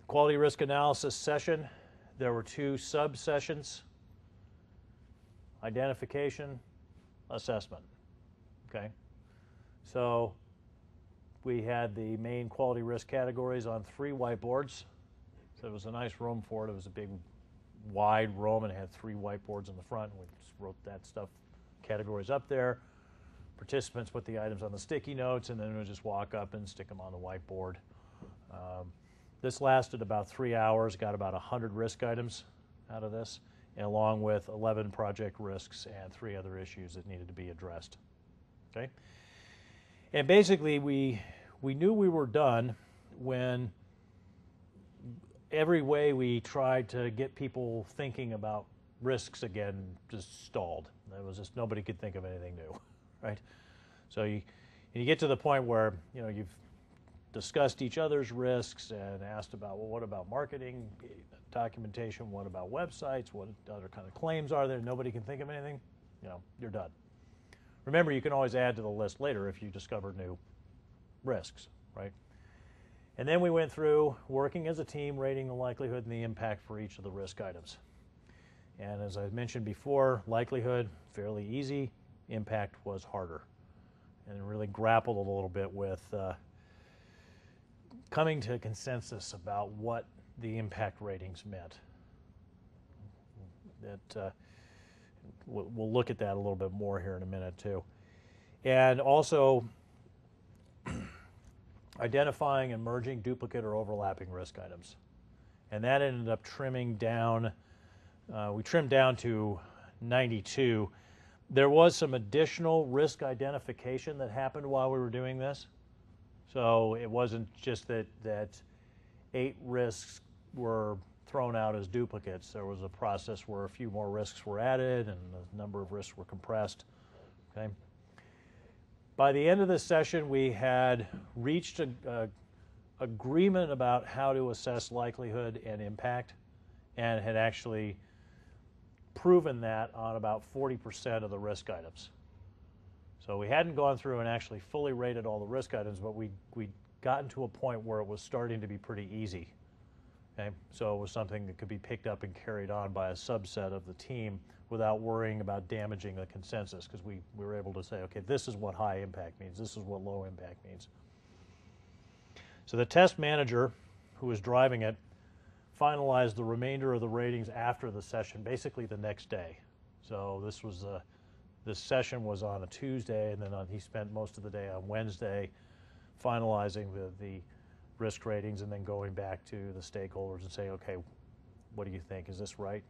Quality risk analysis session, there were 2 sub-sessions: identification, assessment. Okay, so we had the main quality risk categories on 3 whiteboards. So it was a nice room for it. It was a big, wide room, and it had 3 whiteboards in the front. And we just wrote that stuff, categories up there. Participants put the items on the sticky notes, and then we would just walk up and stick them on the whiteboard. This lasted about 3 hours, got about 100 risk items out of this, and along with 11 project risks and 3 other issues that needed to be addressed. Okay? And basically, we knew we were done when every way we tried to get people thinking about risks again just stalled. There was just nobody could think of anything new, right? So you get to the point where you've discussed each other's risks and asked about, well, what about marketing documentation? What about websites? What other kind of claims are there? Nobody can think of anything. You're done. Remember, you can always add to the list later if you discover new risks, right? And then we went through working as a team, rating the likelihood and the impact for each of the risk items. And as I mentioned before, likelihood, fairly easy. Impact was harder. And really grappled a little bit with coming to a consensus about what the impact ratings meant. We'll look at that a little bit more here in a minute too. And also identifying and merging duplicate or overlapping risk items. And that ended up trimming down, we trimmed down to 92. There was some additional risk identification that happened while we were doing this. So it wasn't just that 8 risks were thrown out as duplicates. There was a process where a few more risks were added and the number of risks were compressed. Okay. By the end of this session, we had reached an agreement about how to assess likelihood and impact, and had actually proven that on about 40% of the risk items. So we hadn't gone through and actually fully rated all the risk items, but we'd gotten to a point where it was starting to be pretty easy. Okay? So it was something that could be picked up and carried on by a subset of the team without worrying about damaging the consensus, because we were able to say, okay, this is what high impact means, this is what low impact means. So the test manager who was driving it finalized the remainder of the ratings after the session, basically the next day. So this session was on a Tuesday, and then he spent most of the day on Wednesday finalizing the risk ratings and then going back to the stakeholders and saying, okay, what do you think? Is this right?